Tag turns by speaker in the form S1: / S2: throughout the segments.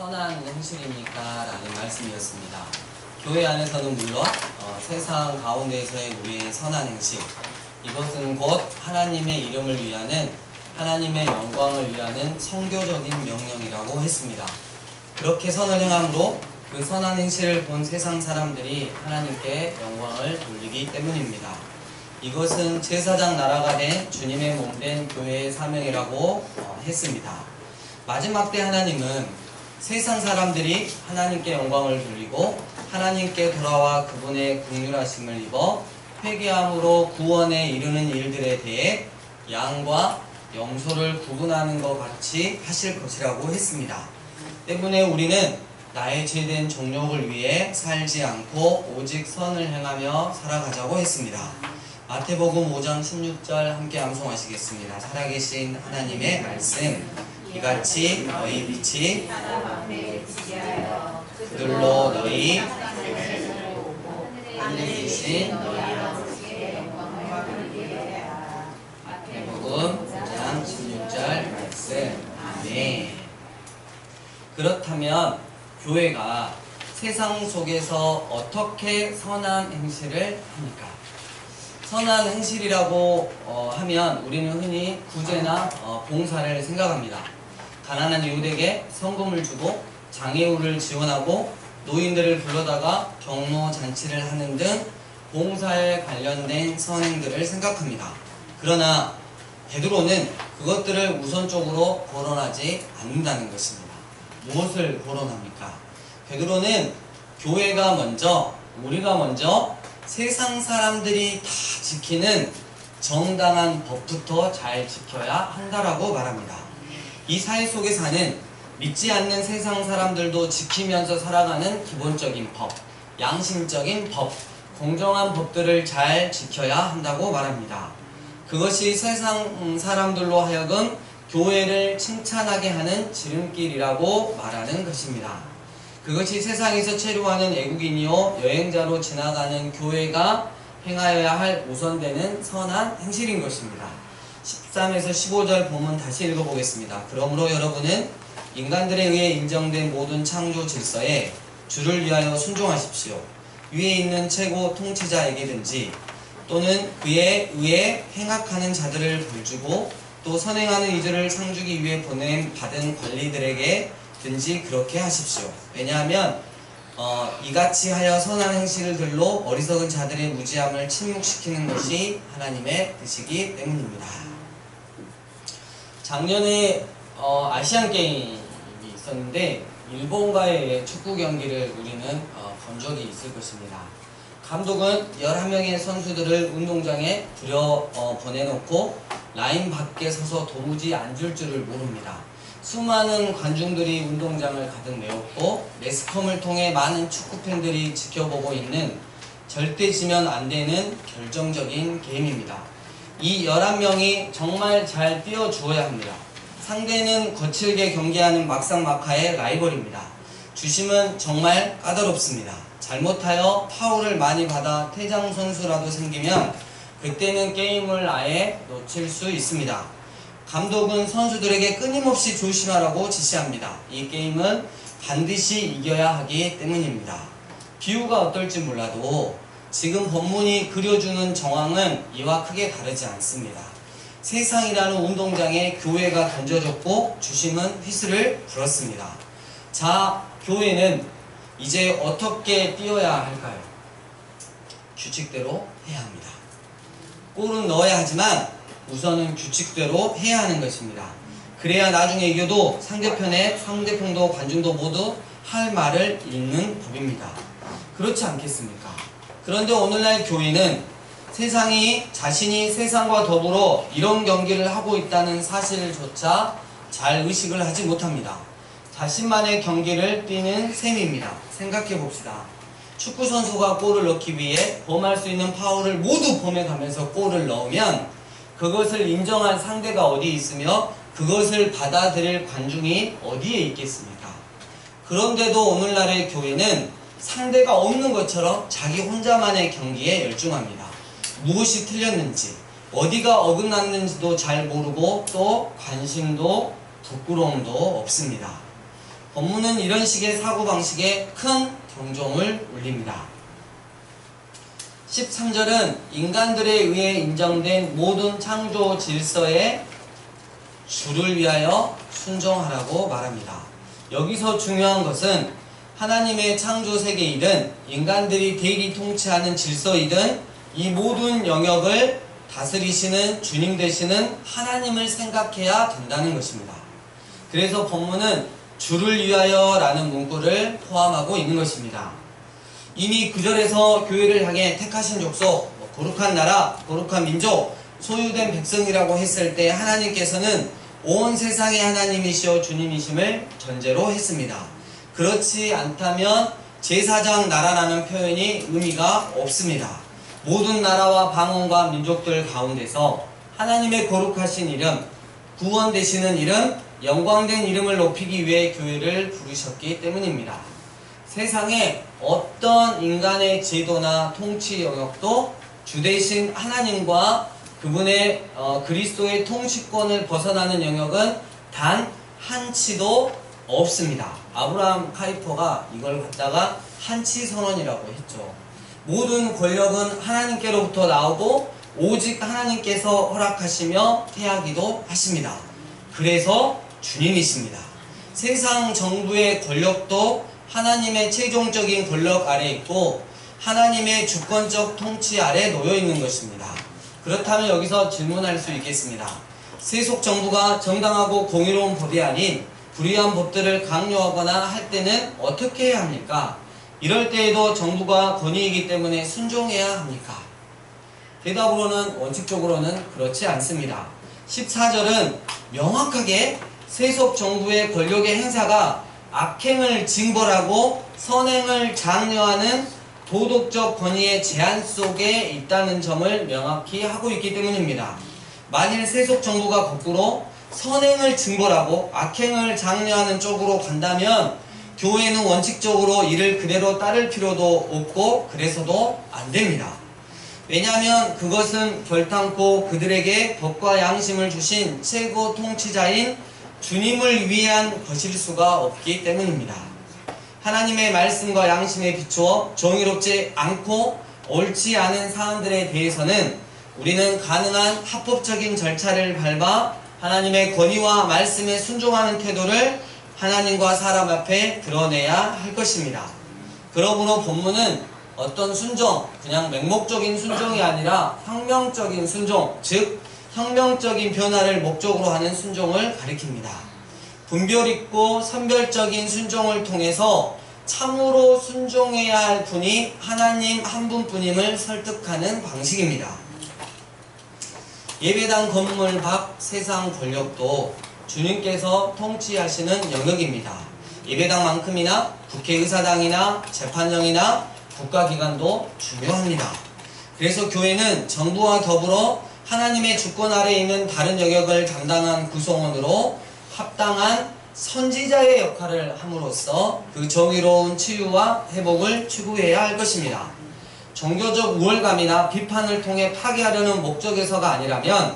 S1: 선한 행실입니까? 라는 말씀이었습니다. 교회 안에서는 물론 세상 가운데에서의 우리의 선한 행실, 이것은 곧 하나님의 이름을 위하는, 하나님의 영광을 위하는 선교적인 명령이라고 했습니다. 그렇게 선을 행함으로 그 선한 행실을 본 세상 사람들이 하나님께 영광을 돌리기 때문입니다. 이것은 제사장 나라가 된 주님의 몸된 교회의 사명이라고 했습니다. 마지막 때 하나님은 세상 사람들이 하나님께 영광을 돌리고 하나님께 돌아와 그분의 긍휼하심을 입어 회개함으로 구원에 이르는 일들에 대해 양과 염소를 구분하는 것 같이 하실 것이라고 했습니다. 때문에 우리는 나의 죄된 정욕을 위해 살지 않고 오직 선을 행하며 살아가자고 했습니다. 마태복음 5장 16절 함께 암송하시겠습니다. 살아계신 하나님의 말씀, 이같이 너희 빛이 그들로 너희 하늘에 계신 마태복음 5장 16절 말씀. 아멘. 그렇다면 교회가 세상 속에서 어떻게 선한 행실을 합니까? 선한 행실이라고 하면 우리는 흔히 구제나 봉사를 생각합니다. 가난한 이웃에게 성금을 주고 장애우를 지원하고 노인들을 불러다가 경로 잔치를 하는 등 봉사에 관련된 선행들을 생각합니다. 그러나 베드로는 그것들을 우선적으로 거론하지 않는다는 것입니다. 무엇을 거론합니까? 베드로는 교회가 먼저, 우리가 먼저 세상 사람들이 다 지키는 정당한 법부터 잘 지켜야 한다라고 말합니다. 이 사회 속에 사는 믿지 않는 세상 사람들도 지키면서 살아가는 기본적인 법, 양심적인 법, 공정한 법들을 잘 지켜야 한다고 말합니다. 그것이 세상 사람들로 하여금 교회를 칭찬하게 하는 지름길이라고 말하는 것입니다. 그것이 세상에서 체류하는 애국인이요 여행자로 지나가는 교회가 행하여야 할 우선되는 선한 행실인 것입니다. 13에서 15절 본문 다시 읽어보겠습니다. 그러므로 여러분은 인간들에 의해 인정된 모든 창조 질서에 주를 위하여 순종하십시오. 위에 있는 최고 통치자에게든지 또는 그에 의해 행악하는 자들을 벌주고 또 선행하는 이들을 상주기 위해 보냄 받은 관리들에게 든지 그렇게 하십시오. 왜냐하면 이같이 하여 선한 행실을 들로 어리석은 자들의 무지함을 침묵시키는 것이 하나님의 뜻이기 때문입니다. 작년에 아시안 게임이 있었는데 일본과의 축구 경기를 우리는 본 적이 있을 것입니다. 감독은 11명의 선수들을 운동장에 보내놓고 라인 밖에 서서 도무지 앉을 줄을 모릅니다. 수많은 관중들이 운동장을 가득 메웠고 매스컴을 통해 많은 축구팬들이 지켜보고 있는 절대 지면 안 되는 결정적인 게임입니다. 이 11명이 정말 잘 뛰어주어야 합니다. 상대는 거칠게 경기하는 막상막하의 라이벌입니다. 주심은 정말 까다롭습니다. 잘못하여 파울을 많이 받아 퇴장 선수라도 생기면 그때는 게임을 아예 놓칠 수 있습니다. 감독은 선수들에게 끊임없이 조심하라고 지시합니다. 이 게임은 반드시 이겨야 하기 때문입니다. 비유가 어떨지 몰라도 지금 본문이 그려주는 정황은 이와 크게 다르지 않습니다. 세상이라는 운동장에 교회가 던져졌고 주심은 휘슬을 불었습니다. 자, 교회는 이제 어떻게 뛰어야 할까요? 규칙대로 해야 합니다. 골은 넣어야 하지만 우선은 규칙대로 해야 하는 것입니다. 그래야 나중에 이겨도 상대편도 관중도 모두 할 말을 읽는 법입니다. 그렇지 않겠습니까? 그런데 오늘날 교회는 자신이 세상과 더불어 이런 경기를 하고 있다는 사실조차 잘 의식을 하지 못합니다. 자신만의 경기를 뛰는 셈입니다. 생각해 봅시다. 축구선수가 골을 넣기 위해 범할 수 있는 파울을 모두 범해가면서 골을 넣으면 그것을 인정한 상대가 어디 있으며 그것을 받아들일 관중이 어디에 있겠습니까? 그런데도 오늘날의 교회는 상대가 없는 것처럼 자기 혼자만의 경기에 열중합니다. 무엇이 틀렸는지, 어디가 어긋났는지도 잘 모르고 또 관심도 부끄러움도 없습니다. 본문은 이런 식의 사고방식에 큰 경종을 울립니다. 13절은 인간들에 의해 인정된 모든 창조 질서에 주를 위하여 순종하라고 말합니다. 여기서 중요한 것은 하나님의 창조 세계이든 인간들이 대리 통치하는 질서이든 이 모든 영역을 다스리시는 주님 되시는 하나님을 생각해야 된다는 것입니다. 그래서 본문은 주를 위하여 라는 문구를 포함하고 있는 것입니다. 이미 구절에서 교회를 향해 택하신 족속, 거룩한 나라, 거룩한 민족, 소유된 백성이라고 했을 때 하나님께서는 온 세상의 하나님이시여 주님이심을 전제로 했습니다. 그렇지 않다면 제4장 나라라는 표현이 의미가 없습니다. 모든 나라와 방언과 민족들 가운데서 하나님의 거룩하신 이름, 구원 되시는 이름, 영광된 이름을 높이기 위해 교회를 부르셨기 때문입니다. 세상에 어떤 인간의 제도나 통치 영역도 주되신 하나님과 그분의 그리스도의 통치권을 벗어나는 영역은 단 한치도 없습니다. 아브라함 카이퍼가 이걸 갖다가 한치 선언이라고 했죠. 모든 권력은 하나님께로부터 나오고 오직 하나님께서 허락하시며 태하기도 하십니다. 그래서 주님이십니다. 세상 정부의 권력도 하나님의 최종적인 권력 아래 있고 하나님의 주권적 통치 아래 놓여 있는 것입니다. 그렇다면 여기서 질문할 수 있겠습니다. 세속 정부가 정당하고 공의로운 법이 아닌 불의한 법들을 강요하거나 할 때는 어떻게 해야 합니까? 이럴 때에도 정부가 권위이기 때문에 순종해야 합니까? 대답으로는 원칙적으로는 그렇지 않습니다. 14절은 명확하게 세속 정부의 권력의 행사가 악행을 징벌하고 선행을 장려하는 도덕적 권위의 제한 속에 있다는 점을 명확히 하고 있기 때문입니다. 만일 세속 정부가 거꾸로 선행을 징벌하고 악행을 장려하는 쪽으로 간다면 교회는 원칙적으로 이를 그대로 따를 필요도 없고 그래서도 안 됩니다. 왜냐하면 그것은 결탄코 그들에게 법과 양심을 주신 최고 통치자인 주님을 위한 것일 수가 없기 때문입니다. 하나님의 말씀과 양심에 비추어 정의롭지 않고 옳지 않은 사람들에 대해서는 우리는 가능한 합법적인 절차를 밟아 하나님의 권위와 말씀에 순종하는 태도를 하나님과 사람 앞에 드러내야 할 것입니다. 그러므로 본문은 어떤 순종, 그냥 맹목적인 순종이 아니라 혁명적인 순종, 즉 혁명적인 변화를 목적으로 하는 순종을 가리킵니다. 분별 있고 선별적인 순종을 통해서 참으로 순종해야 할 분이 하나님 한 분뿐임을 설득하는 방식입니다. 예배당 건물 밖 세상 권력도 주님께서 통치하시는 영역입니다. 예배당만큼이나 국회의사당이나 재판정이나 국가기관도 중요합니다. 그래서 교회는 정부와 더불어 하나님의 주권 아래에 있는 다른 영역을 담당한 구성원으로 합당한 선지자의 역할을 함으로써 그 정의로운 치유와 회복을 추구해야 할 것입니다. 종교적 우월감이나 비판을 통해 파괴하려는 목적에서가 아니라면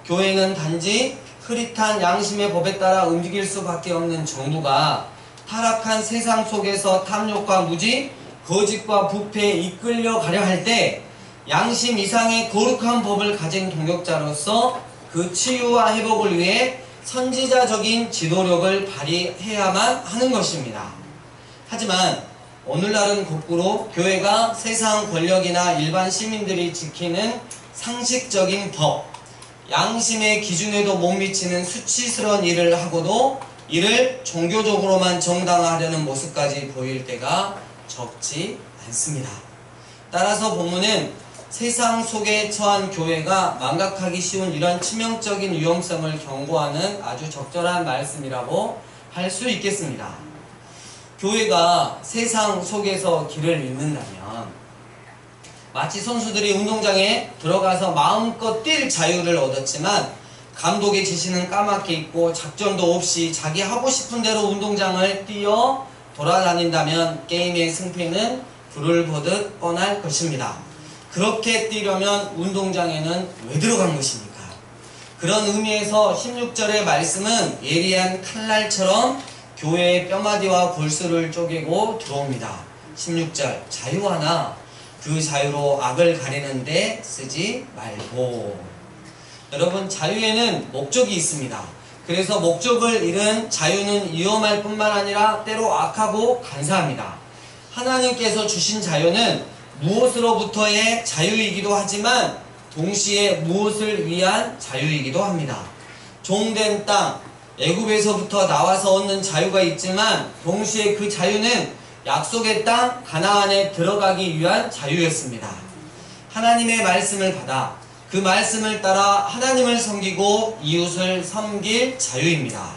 S1: 교회는 단지 흐릿한 양심의 법에 따라 움직일 수밖에 없는 정부가 타락한 세상 속에서 탐욕과 무지, 거짓과 부패에 이끌려 가려 할 때 양심 이상의 거룩한 법을 가진 동역자로서 그 치유와 회복을 위해 선지자적인 지도력을 발휘해야만 하는 것입니다. 하지만 오늘날은 거꾸로 교회가 세상 권력이나 일반 시민들이 지키는 상식적인 법, 양심의 기준에도 못 미치는 수치스러운 일을 하고도 이를 종교적으로만 정당화하려는 모습까지 보일 때가 적지 않습니다. 따라서 본문은 세상 속에 처한 교회가 망각하기 쉬운 이런 치명적인 위험성을 경고하는 아주 적절한 말씀이라고 할 수 있겠습니다. 교회가 세상 속에서 길을 잃는다면 마치 선수들이 운동장에 들어가서 마음껏 뛸 자유를 얻었지만 감독의 지시는 까맣게 있고 작전도 없이 자기 하고 싶은 대로 운동장을 뛰어 돌아다닌다면 게임의 승패는 불을 보듯 뻔할 것입니다. 그렇게 뛰려면 운동장에는 왜 들어간 것입니까? 그런 의미에서 16절의 말씀은 예리한 칼날처럼 교회의 뼈마디와 골수를 쪼개고 들어옵니다. 16절 자유하나 그 자유로 악을 가리는데 쓰지 말고. 여러분, 자유에는 목적이 있습니다. 그래서 목적을 잃은 자유는 위험할 뿐만 아니라 때로 악하고 간사합니다. 하나님께서 주신 자유는 무엇으로부터의 자유이기도 하지만 동시에 무엇을 위한 자유이기도 합니다. 종된 땅, 애굽에서부터 나와서 얻는 자유가 있지만 동시에 그 자유는 약속의 땅 가나안에 들어가기 위한 자유였습니다. 하나님의 말씀을 받아 그 말씀을 따라 하나님을 섬기고 이웃을 섬길 자유입니다.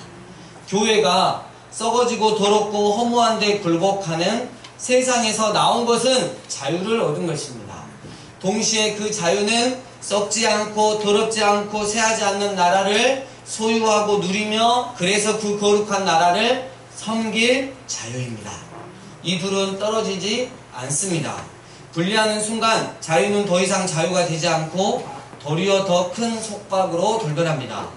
S1: 교회가 썩어지고 더럽고 허무한 데 굴복하는 세상에서 나온 것은 자유를 얻은 것입니다. 동시에 그 자유는 썩지 않고 더럽지 않고 새하지 않는 나라를 소유하고 누리며 그래서 그 거룩한 나라를 섬길 자유입니다. 이 둘은 떨어지지 않습니다. 분리하는 순간 자유는 더 이상 자유가 되지 않고 도리어 더 큰 속박으로 돌변합니다.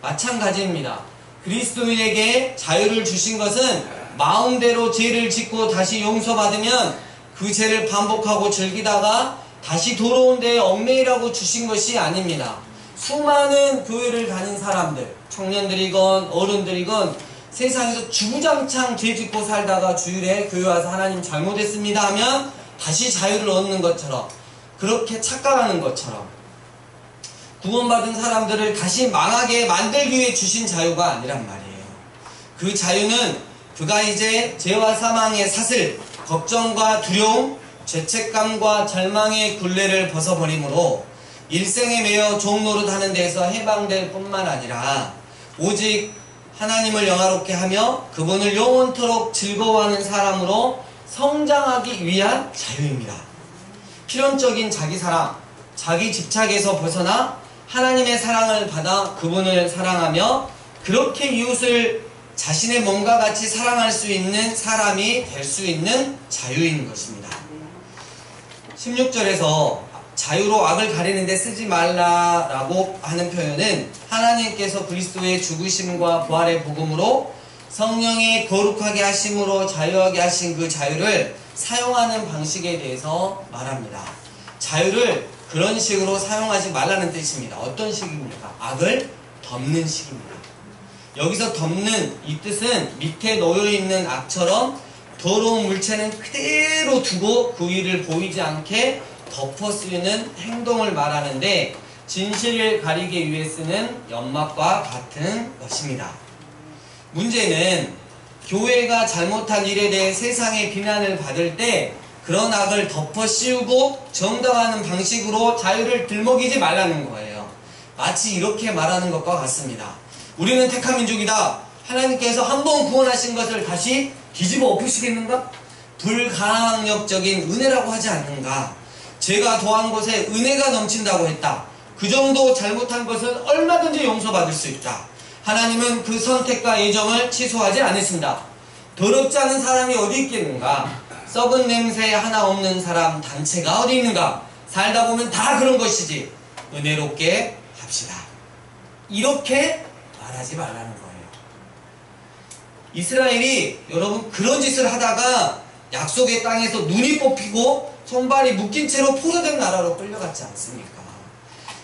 S1: 마찬가지입니다. 그리스도인에게 자유를 주신 것은 마음대로 죄를 짓고 다시 용서받으면 그 죄를 반복하고 즐기다가 다시 돌아온 데에 얽매이라고 주신 것이 아닙니다. 수많은 교회를 다닌 사람들, 청년들이건 어른들이건 세상에서 주구장창 죄 짓고 살다가 주일에 교회 와서 하나님 잘못했습니다 하면 다시 자유를 얻는 것처럼, 그렇게 착각하는 것처럼 구원받은 사람들을 다시 망하게 만들기 위해 주신 자유가 아니란 말이에요. 그 자유는 그가 이제 죄와 사망의 사슬, 걱정과 두려움, 죄책감과 절망의 굴레를 벗어버림으로 일생에 매여 종노릇하는 데에서 해방될 뿐만 아니라 오직 하나님을 영화롭게 하며 그분을 영원토록 즐거워하는 사람으로 성장하기 위한 자유입니다. 필연적인 자기사랑, 자기 집착에서 벗어나 하나님의 사랑을 받아 그분을 사랑하며 그렇게 이웃을 자신의 몸과 같이 사랑할 수 있는 사람이 될 수 있는 자유인 것입니다. 16절에서 자유로 악을 가리는데 쓰지 말라라고 하는 표현은 하나님께서 그리스도의 죽으심과 부활의 복음으로 성령의 거룩하게 하심으로 자유하게 하신 그 자유를 사용하는 방식에 대해서 말합니다. 자유를 그런 식으로 사용하지 말라는 뜻입니다. 어떤 식입니까? 악을 덮는 식입니다. 여기서 덮는 이 뜻은 밑에 놓여있는 악처럼 더러운 물체는 그대로 두고 그 위를 보이지 않게 덮어 쓰는 행동을 말하는데 진실을 가리기 위해 쓰는 연막과 같은 것입니다. 문제는 교회가 잘못한 일에 대해 세상의 비난을 받을 때 그런 악을 덮어 씌우고 정당화하는 방식으로 자유를 들먹이지 말라는 거예요. 마치 이렇게 말하는 것과 같습니다. 우리는 택한 민족이다. 하나님께서 한 번 구원하신 것을 다시 뒤집어 엎으시겠는가? 불가항력적인 은혜라고 하지 않는가? 제가 더한 것에 은혜가 넘친다고 했다. 그 정도 잘못한 것은 얼마든지 용서받을 수 있다. 하나님은 그 선택과 예정을 취소하지 않으신다. 더럽지 않은 사람이 어디 있겠는가? 썩은 냄새 하나 없는 사람 단체가 어디 있는가? 살다 보면 다 그런 것이지. 은혜롭게 합시다. 이렇게 말하지 말라는 거예요. 이스라엘이 여러분 그런 짓을 하다가 약속의 땅에서 눈이 뽑히고 손발이 묶인 채로 포로된 나라로 끌려갔지 않습니까?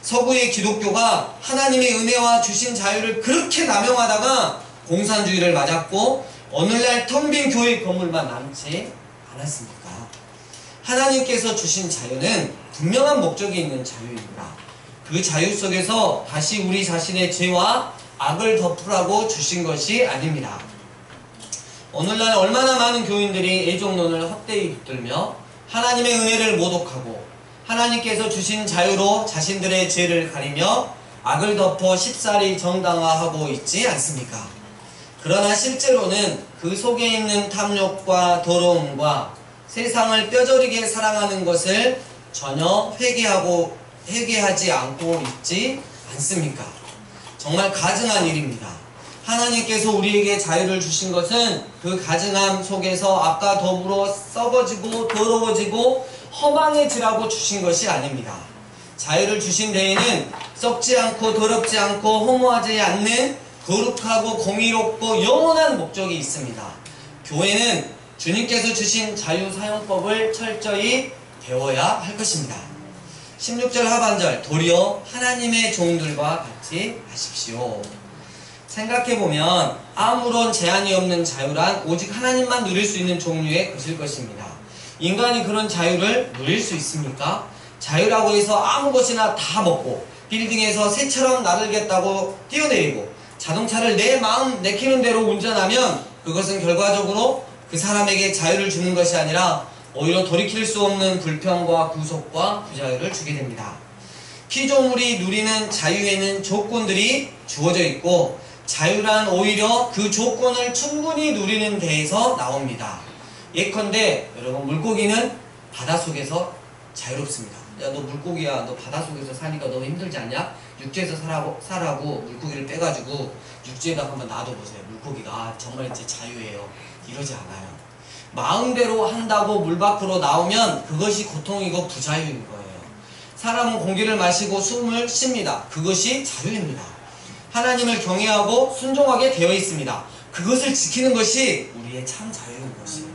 S1: 서구의 기독교가 하나님의 은혜와 주신 자유를 그렇게 남용하다가 공산주의를 맞았고 오늘날 텅 빈 교회 건물만 남지 않았습니까? 하나님께서 주신 자유는 분명한 목적이 있는 자유입니다. 그 자유 속에서 다시 우리 자신의 죄와 악을 덮으라고 주신 것이 아닙니다. 오늘날 얼마나 많은 교인들이 애종론을 헛되이 붙들며 하나님의 은혜를 모독하고 하나님께서 주신 자유로 자신들의 죄를 가리며 악을 덮어 쉽사리 정당화하고 있지 않습니까? 그러나 실제로는 그 속에 있는 탐욕과 더러움과 세상을 뼈저리게 사랑하는 것을 전혀 회개하지 않고 있지 않습니까? 정말 가증한 일입니다. 하나님께서 우리에게 자유를 주신 것은 그 가증함 속에서 악과 더불어 썩어지고 더러워지고 허망해지라고 주신 것이 아닙니다. 자유를 주신 데에는 썩지 않고 더럽지 않고 허무하지 않는 거룩하고 공의롭고 영원한 목적이 있습니다. 교회는 주님께서 주신 자유사용법을 철저히 배워야 할 것입니다. 16절 하반절, 도리어 하나님의 종들과 같이 하십시오. 생각해보면 아무런 제한이 없는 자유란 오직 하나님만 누릴 수 있는 종류의 것일 것입니다. 인간이 그런 자유를 누릴 수 있습니까? 자유라고 해서 아무 것이나 다 먹고 빌딩에서 새처럼 나르겠다고 뛰어내리고 자동차를 내 마음 내키는 대로 운전하면 그것은 결과적으로 그 사람에게 자유를 주는 것이 아니라 오히려 돌이킬 수 없는 불평과 구속과 부자유를 주게 됩니다. 피조물이 누리는 자유에는 조건들이 주어져 있고 자유란 오히려 그 조건을 충분히 누리는 데에서 나옵니다. 예컨대 여러분, 물고기는 바닷속에서 자유롭습니다. 야, 너 물고기야, 너 바닷속에서 사니까 너무 힘들지 않냐? 육지에서 사라고 물고기를 빼가지고 육지에다 한번 놔둬보세요. 물고기가 정말 이제 자유예요. 이러지 않아요. 마음대로 한다고 물 밖으로 나오면 그것이 고통이고 부자유인 거예요. 사람은 공기를 마시고 숨을 쉽니다. 그것이 자유입니다. 하나님을 경외하고 순종하게 되어 있습니다. 그것을 지키는 것이 우리의 참 자유인 것이에요.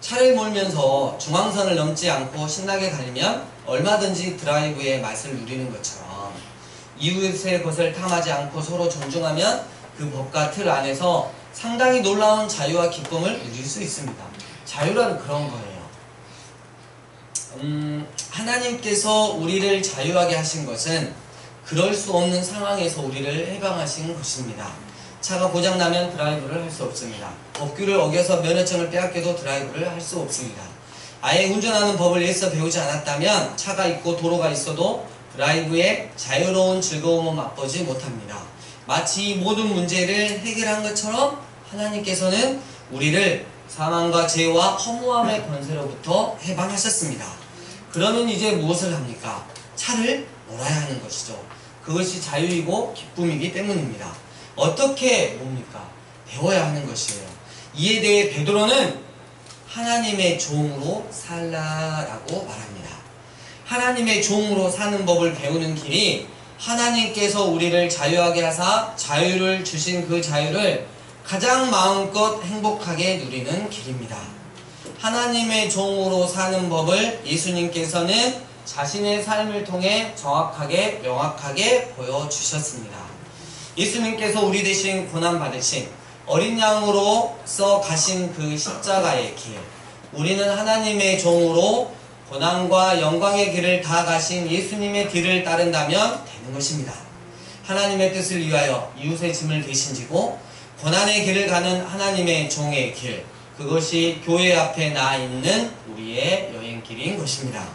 S1: 차를 몰면서 중앙선을 넘지 않고 신나게 달리면 얼마든지 드라이브의 맛을 누리는 것처럼 이웃의 것을 탐하지 않고 서로 존중하면 그 법과 틀 안에서 상당히 놀라운 자유와 기쁨을 누릴 수 있습니다. 자유란 그런 거예요. 하나님께서 우리를 자유하게 하신 것은 그럴 수 없는 상황에서 우리를 해방하신 것입니다. 차가 고장나면 드라이브를 할 수 없습니다. 법규를 어겨서 면허증을 빼앗겨도 드라이브를 할 수 없습니다. 아예 운전하는 법을 애써 배우지 않았다면 차가 있고 도로가 있어도 드라이브의 자유로운 즐거움을 맛보지 못합니다. 마치 이 모든 문제를 해결한 것처럼 하나님께서는 우리를 사망과 죄와 허무함의 권세로부터 해방하셨습니다. 그러면 이제 무엇을 합니까? 차를 몰아야 하는 것이죠. 그것이 자유이고 기쁨이기 때문입니다. 어떻게 뭡니까? 배워야 하는 것이에요. 이에 대해 베드로는 하나님의 종으로 살라라고 말합니다. 하나님의 종으로 사는 법을 배우는 길이 하나님께서 우리를 자유하게 하사 자유를 주신 그 자유를 가장 마음껏 행복하게 누리는 길입니다. 하나님의 종으로 사는 법을 예수님께서는 자신의 삶을 통해 정확하게 명확하게 보여주셨습니다. 예수님께서 우리 대신 고난받으신 어린 양으로서 가신 그 십자가의 길, 우리는 하나님의 종으로 고난과 영광의 길을 다 가신 예수님의 길을 따른다면 되는 것입니다. 하나님의 뜻을 위하여 이웃의 짐을 대신 지고 고난의 길을 가는 하나님의 종의 길, 그것이 교회 앞에 나 있는 우리의 여행길인 것입니다.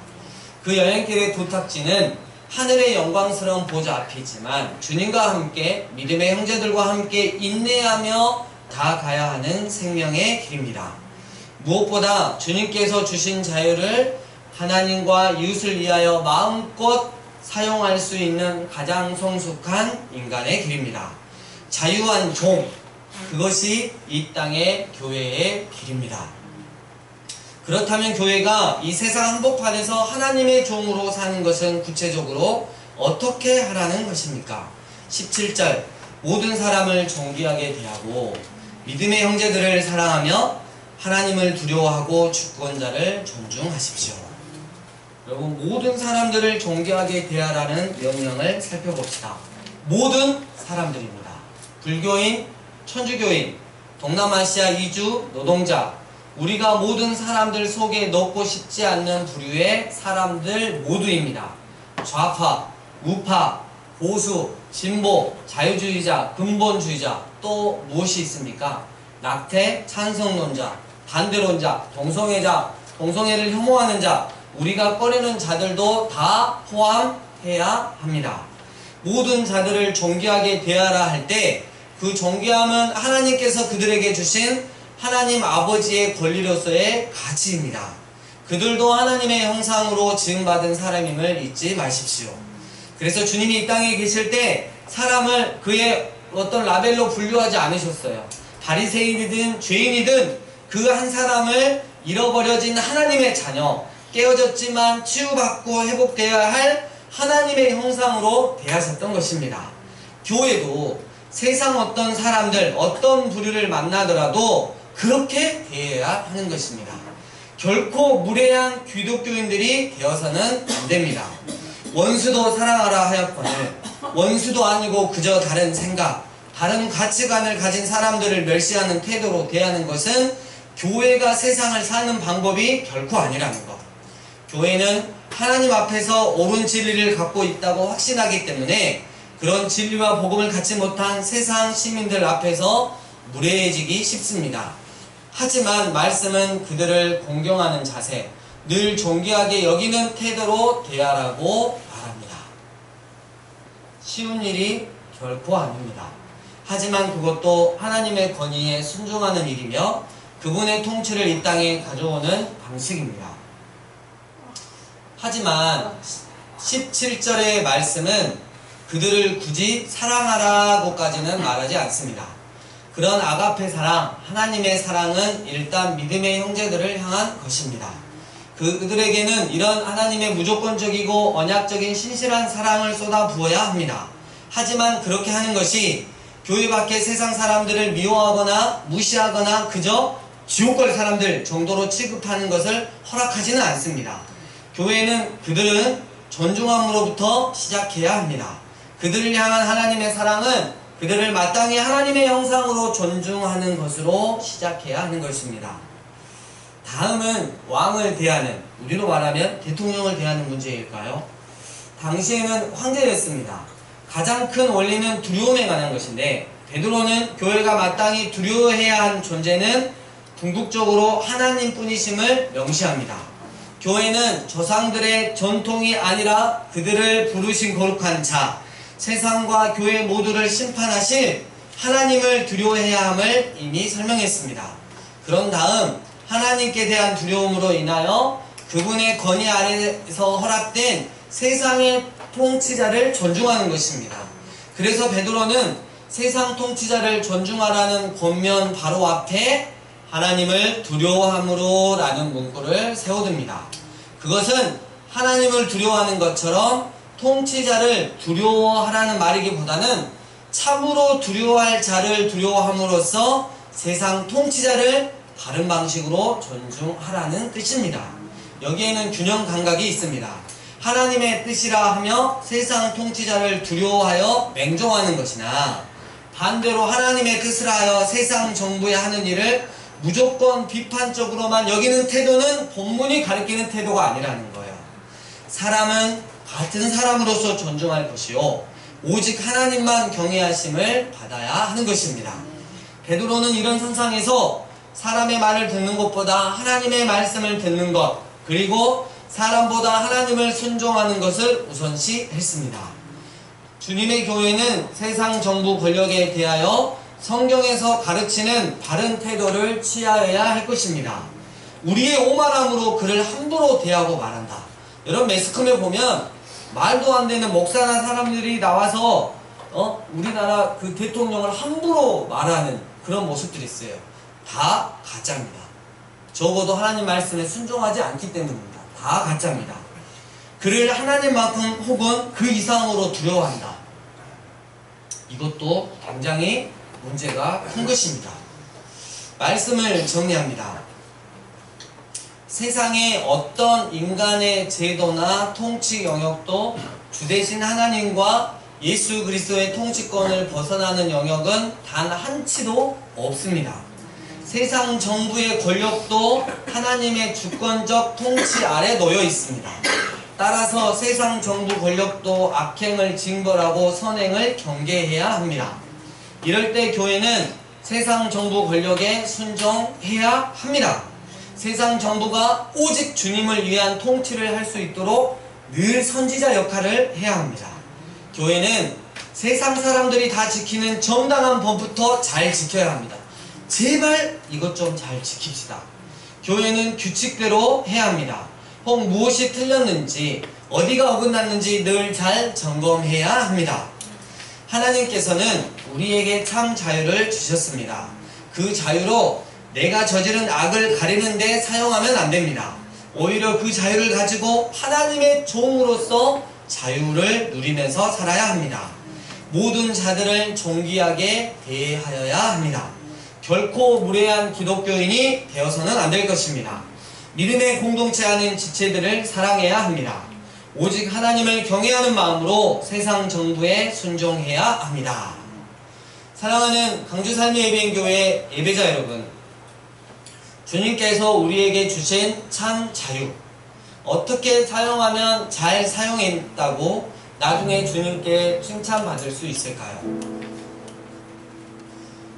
S1: 그 여행길의 도착지는 하늘의 영광스러운 보좌 앞이지만 주님과 함께 믿음의 형제들과 함께 인내하며 다 가야 하는 생명의 길입니다. 무엇보다 주님께서 주신 자유를 하나님과 이웃을 위하여 마음껏 사용할 수 있는 가장 성숙한 인간의 길입니다. 자유한 종, 그것이 이 땅의 교회의 길입니다. 그렇다면 교회가 이 세상 한복판에서 하나님의 종으로 사는 것은 구체적으로 어떻게 하라는 것입니까? 17절, 모든 사람을 존귀하게 대하고 믿음의 형제들을 사랑하며 하나님을 두려워하고 주권자를 존중하십시오. 여러분, 모든 사람들을 존귀하게 대하라는 명령을 살펴봅시다. 모든 사람들입니다. 불교인, 천주교인, 동남아시아 이주 노동자, 우리가 모든 사람들 속에 넣고 싶지 않는 부류의 사람들 모두입니다. 좌파, 우파, 보수, 진보, 자유주의자, 근본주의자, 또 무엇이 있습니까? 낙태, 찬성론자, 반대론자, 동성애자, 동성애를 혐오하는 자, 우리가 꺼내는 자들도 다 포함해야 합니다. 모든 자들을 존귀하게 대하라 할 때 그 존귀함은 하나님께서 그들에게 주신 하나님 아버지의 권리로서의 가치입니다. 그들도 하나님의 형상으로 지음받은 사람임을 잊지 마십시오. 그래서 주님이 이 땅에 계실 때 사람을 그의 어떤 라벨로 분류하지 않으셨어요. 바리새인이든 죄인이든 그 한 사람을 잃어버려진 하나님의 자녀, 깨어졌지만 치유받고 회복되어야 할 하나님의 형상으로 대하셨던 것입니다. 교회도 세상 어떤 사람들, 어떤 부류를 만나더라도 그렇게 대해야 하는 것입니다. 결코 무례한 기독교인들이 되어서는 안 됩니다. 원수도 사랑하라 하였거늘 원수도 아니고 그저 다른 생각, 다른 가치관을 가진 사람들을 멸시하는 태도로 대하는 것은 교회가 세상을 사는 방법이 결코 아니라는 것. 교회는 하나님 앞에서 옳은 진리를 갖고 있다고 확신하기 때문에 그런 진리와 복음을 갖지 못한 세상 시민들 앞에서 무례해지기 쉽습니다. 하지만 말씀은 그들을 공경하는 자세, 늘 존귀하게 여기는 태도로 대하라고 말합니다. 쉬운 일이 결코 아닙니다. 하지만 그것도 하나님의 권위에 순종하는 일이며 그분의 통치를 이 땅에 가져오는 방식입니다. 하지만 17절의 말씀은 그들을 굳이 사랑하라고까지는 말하지 않습니다. 그런 아가페 사랑, 하나님의 사랑은 일단 믿음의 형제들을 향한 것입니다. 그들에게는 이런 하나님의 무조건적이고 언약적인 신실한 사랑을 쏟아 부어야 합니다. 하지만 그렇게 하는 것이 교회 밖의 세상 사람들을 미워하거나 무시하거나 그저 지옥 갈 사람들 정도로 취급하는 것을 허락하지는 않습니다. 교회는 그들은 존중함으로부터 시작해야 합니다. 그들을 향한 하나님의 사랑은 그들을 마땅히 하나님의 형상으로 존중하는 것으로 시작해야 하는 것입니다. 다음은 왕을 대하는, 우리로 말하면 대통령을 대하는 문제일까요? 당시에는 황제였습니다. 가장 큰 원리는 두려움에 관한 것인데 베드로는 교회가 마땅히 두려워해야 한 존재는 궁극적으로 하나님뿐이심을 명시합니다. 교회는 조상들의 전통이 아니라 그들을 부르신 거룩한 자, 세상과 교회 모두를 심판하실 하나님을 두려워해야 함을 이미 설명했습니다. 그런 다음 하나님께 대한 두려움으로 인하여 그분의 권위 아래에서 허락된 세상의 통치자를 존중하는 것입니다. 그래서 베드로는 세상 통치자를 존중하라는 권면 바로 앞에 하나님을 두려워함으로 라는 문구를 세워둡니다. 그것은 하나님을 두려워하는 것처럼 통치자를 두려워하라는 말이기보다는 참으로 두려워할 자를 두려워함으로써 세상 통치자를 다른 방식으로 존중하라는 뜻입니다. 여기에는 균형 감각이 있습니다. 하나님의 뜻이라 하며 세상 통치자를 두려워하여 맹종하는 것이나 반대로 하나님의 뜻을 하여 세상 정부에 하는 일을 무조건 비판적으로만 여기는 태도는 본문이 가리키는 태도가 아니라는 거예요. 사람은 같은 사람으로서 존중할 것이요 오직 하나님만 경외하심을 받아야 하는 것입니다. 베드로는 이런 상상에서 사람의 말을 듣는 것보다 하나님의 말씀을 듣는 것, 그리고 사람보다 하나님을 순종하는 것을 우선시 했습니다. 주님의 교회는 세상 정부 권력에 대하여 성경에서 가르치는 바른 태도를 취하여야 할 것입니다. 우리의 오만함으로 그를 함부로 대하고 말한다. 여러분 매스컴에 보면 말도 안 되는 목사나 사람들이 나와서 우리나라 그 대통령을 함부로 말하는 그런 모습들이 있어요. 다 가짜입니다. 적어도 하나님 말씀에 순종하지 않기 때문입니다. 다 가짜입니다. 그를 하나님만큼 혹은 그 이상으로 두려워한다. 이것도 굉장히 문제가 큰 것입니다. 말씀을 정리합니다. 세상의 어떤 인간의 제도나 통치 영역도 주대신 하나님과 예수 그리스도의 통치권을 벗어나는 영역은 단 한치도 없습니다. 세상 정부의 권력도 하나님의 주권적 통치 아래 놓여 있습니다. 따라서 세상 정부 권력도 악행을 징벌하고 선행을 경계해야 합니다. 이럴 때 교회는 세상 정부 권력에 순종해야 합니다. 세상 정부가 오직 주님을 위한 통치를 할 수 있도록 늘 선지자 역할을 해야 합니다. 교회는 세상 사람들이 다 지키는 정당한 법부터 잘 지켜야 합니다. 제발 이것 좀 잘 지킵시다. 교회는 규칙대로 해야 합니다. 혹 무엇이 틀렸는지 어디가 어긋났는지 늘 잘 점검해야 합니다. 하나님께서는 우리에게 참 자유를 주셨습니다. 그 자유로 내가 저지른 악을 가리는 데 사용하면 안 됩니다. 오히려 그 자유를 가지고 하나님의 종으로서 자유를 누리면서 살아야 합니다. 모든 자들을 존귀하게 대하여야 합니다. 결코 무례한 기독교인이 되어서는 안 될 것입니다. 믿음의 공동체 안의 지체들을 사랑해야 합니다. 오직 하나님을 경외하는 마음으로 세상 정부에 순종해야 합니다. 사랑하는 강주산리예배인교회 예배자 여러분, 주님께서 우리에게 주신 참 자유, 어떻게 사용하면 잘 사용했다고 나중에 주님께 칭찬받을 수 있을까요?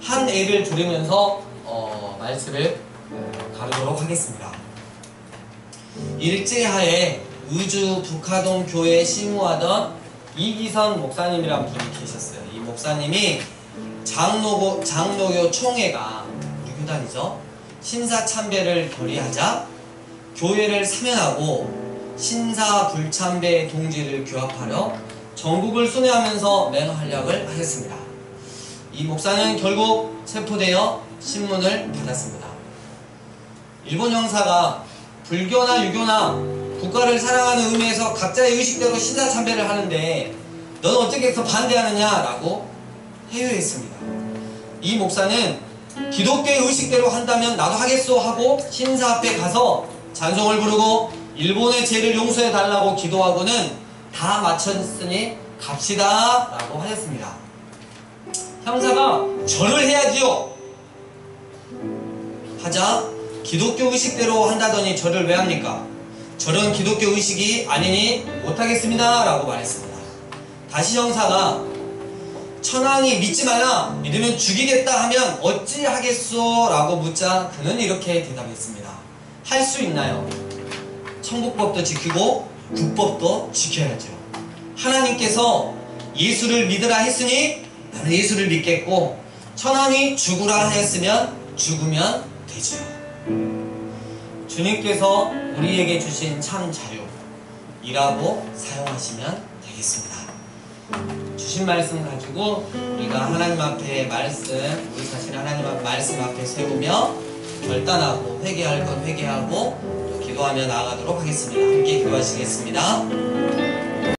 S1: 한 예를 들으면서 말씀을 가르도록 하겠습니다. 일제하에 의주 북하동 교회에 심우하던 이기선 목사님이란 분이 계셨어요. 이 목사님이 장로교 총회가 우리 교단이죠. 신사참배를 결의하자 교회를 사면하고 신사불참배 동지를 교합하려 전국을 순회하면서 맹활약을 하였습니다. 이 목사는 결국 체포되어 신문을 받았습니다. 일본 형사가 불교나 유교나 국가를 사랑하는 의미에서 각자의 의식대로 신사참배를 하는데 너는 어떻게 해서 반대하느냐 라고 회유했습니다. 이 목사는 기독교의 의식대로 한다면 나도 하겠소 하고 신사 앞에 가서 찬송을 부르고 일본의 죄를 용서해 달라고 기도하고는 다 마쳤으니 갑시다 라고 하였습니다. 형사가 절을 해야지요 하자 기독교 의식대로 한다더니 절을 왜 합니까? 절은 기독교 의식이 아니니 못하겠습니다 라고 말했습니다. 다시 형사가 천황이 믿지 마라, 믿으면 죽이겠다 하면 어찌하겠소 라고 묻자 그는 이렇게 대답했습니다. 할 수 있나요? 천국법도 지키고 국법도 지켜야죠. 하나님께서 예수를 믿으라 했으니 나는 예수를 믿겠고 천황이 죽으라 하였으면 죽으면 되지요. 주님께서 우리에게 주신 참 자유, 일하고 사용하시면 되겠습니다. 주신 말씀 가지고 우리가 하나님 앞에 우리 자신을 하나님 앞에 말씀 앞에 세우며 결단하고 회개할 건 회개하고 또 기도하며 나아가도록 하겠습니다. 함께 기도하시겠습니다.